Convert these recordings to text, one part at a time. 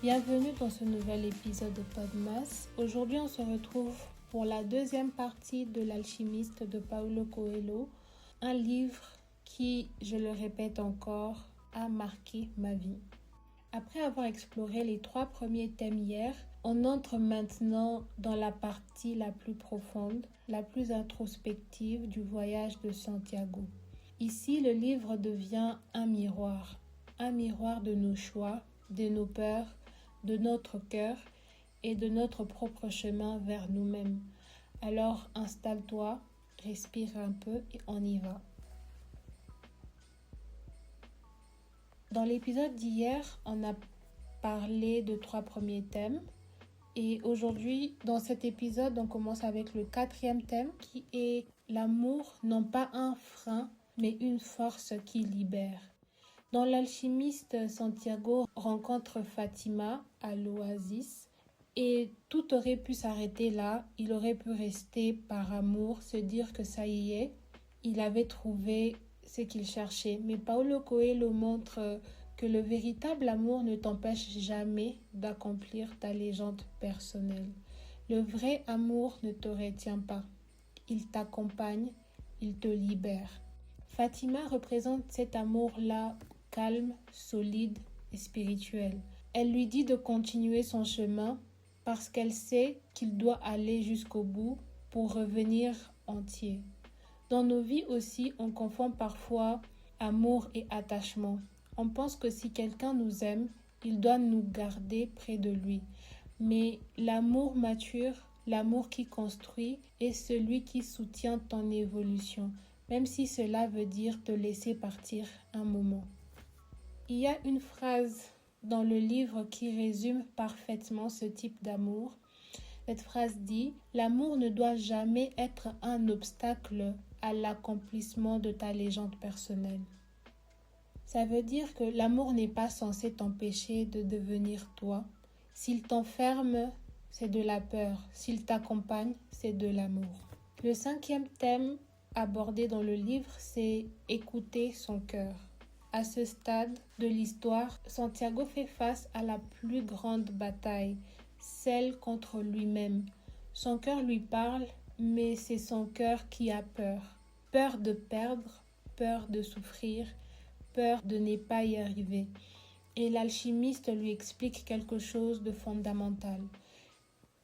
Bienvenue dans ce nouvel épisode de Podmas. Aujourd'hui, on se retrouve pour la deuxième partie de L'Alchimiste de Paulo Coelho, un livre qui, je le répète encore, a marqué ma vie. Après avoir exploré les 3 premiers thèmes hier, on entre maintenant dans la partie la plus profonde, la plus introspective du voyage de Santiago. Ici, le livre devient un miroir de nos choix, de nos peurs, de notre cœur et de notre propre chemin vers nous-mêmes. Alors installe-toi, respire un peu et on y va. Dans l'épisode d'hier, on a parlé de 3 premiers thèmes. Et aujourd'hui, dans cet épisode, on commence avec le 4e thème qui est l'amour, non pas un frein, mais une force qui libère. Dans l'alchimiste, Santiago rencontre Fatima à l'oasis et tout aurait pu s'arrêter là. Il aurait pu rester par amour, se dire que ça y est, il avait trouvé ce qu'il cherchait. Mais Paulo Coelho montre que le véritable amour ne t'empêche jamais d'accomplir ta légende personnelle. Le vrai amour ne te retient pas. Il t'accompagne, il te libère. Fatima représente cet amour-là calme, solide et spirituel. Elle lui dit de continuer son chemin parce qu'elle sait qu'il doit aller jusqu'au bout pour revenir entier. Dans nos vies aussi, on confond parfois amour et attachement. On pense que si quelqu'un nous aime, il doit nous garder près de lui. Mais l'amour mature, l'amour qui construit, est celui qui soutient ton évolution, même si cela veut dire te laisser partir un moment. Il y a une phrase dans le livre qui résume parfaitement ce type d'amour. Cette phrase dit « L'amour ne doit jamais être un obstacle à l'accomplissement de ta légende personnelle. » Ça veut dire que l'amour n'est pas censé t'empêcher de devenir toi. S'il t'enferme, c'est de la peur. S'il t'accompagne, c'est de l'amour. Le 5e thème abordé dans le livre, c'est écouter son cœur. À ce stade de l'histoire, Santiago fait face à la plus grande bataille, celle contre lui-même. Son cœur lui parle, mais c'est son cœur qui a peur. Peur de perdre, peur de souffrir, peur de ne pas y arriver. Et l'alchimiste lui explique quelque chose de fondamental.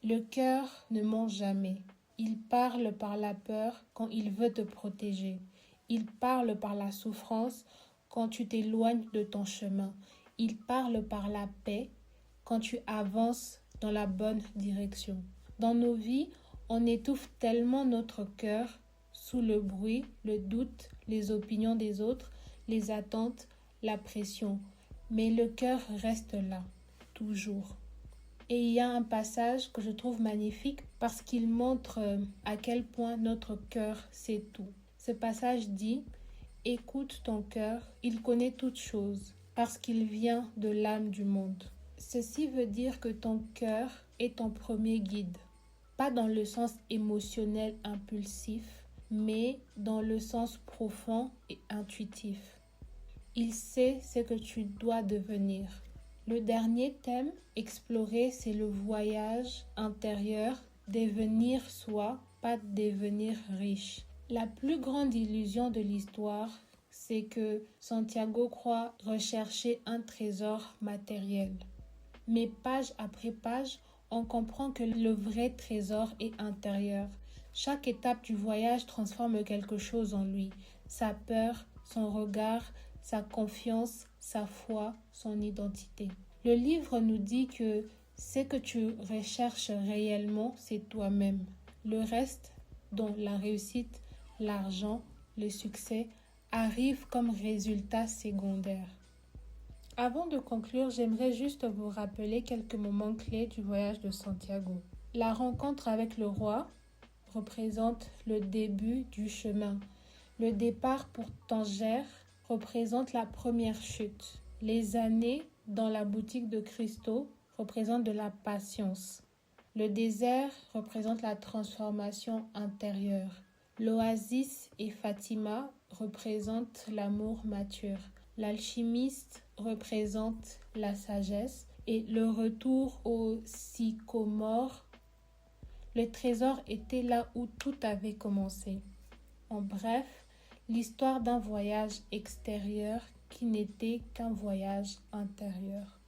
Le cœur ne ment jamais. Il parle par la peur quand il veut te protéger. Il parle par la souffrance quand tu t'éloignes de ton chemin. Il parle par la paix quand tu avances dans la bonne direction. Dans nos vies, on étouffe tellement notre cœur sous le bruit, le doute, les opinions des autres, les attentes, la pression. Mais le cœur reste là, toujours. Et il y a un passage que je trouve magnifique parce qu'il montre à quel point notre cœur sait tout. Ce passage dit « Écoute ton cœur, il connaît toutes choses parce qu'il vient de l'âme du monde. » Ceci veut dire que ton cœur est ton premier guide, pas dans le sens émotionnel impulsif, mais dans le sens profond et intuitif. Il sait ce que tu dois devenir. Le dernier thème exploré, c'est le voyage intérieur, devenir soi, pas devenir riche. La plus grande illusion de l'histoire, c'est que Santiago croit rechercher un trésor matériel. Mais page après page, on comprend que le vrai trésor est intérieur. Chaque étape du voyage transforme quelque chose en lui. Sa peur, son regard, sa confiance, sa foi, son identité. Le livre nous dit que ce que tu recherches réellement, c'est toi-même. Le reste, dont la réussite, l'argent, le succès, arrive comme résultat secondaire. Avant de conclure, j'aimerais juste vous rappeler quelques moments clés du voyage de Santiago. La rencontre avec le roi représente le début du chemin. Le départ pour Tanger représente la première chute. Les années dans la boutique de cristaux représentent de la patience. Le désert représente la transformation intérieure. L'oasis et Fatima représentent l'amour mature. L'alchimiste représente la sagesse et le retour au sycomore. Le trésor était là où tout avait commencé. En bref, l'histoire d'un voyage extérieur qui n'était qu'un voyage intérieur.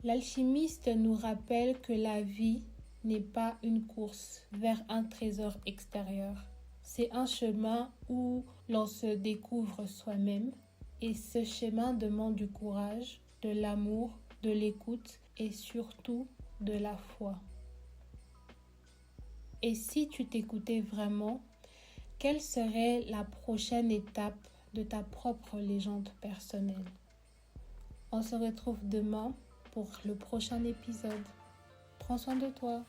L'alchimiste nous rappelle que la vie n'est pas une course vers un trésor extérieur. C'est un chemin où l'on se découvre soi-même et ce chemin demande du courage, de l'amour, de l'écoute et surtout de la foi. Et si tu t'écoutais vraiment, quelle serait la prochaine étape de ta propre légende personnelle? On se retrouve demain pour le prochain épisode. Prends soin de toi.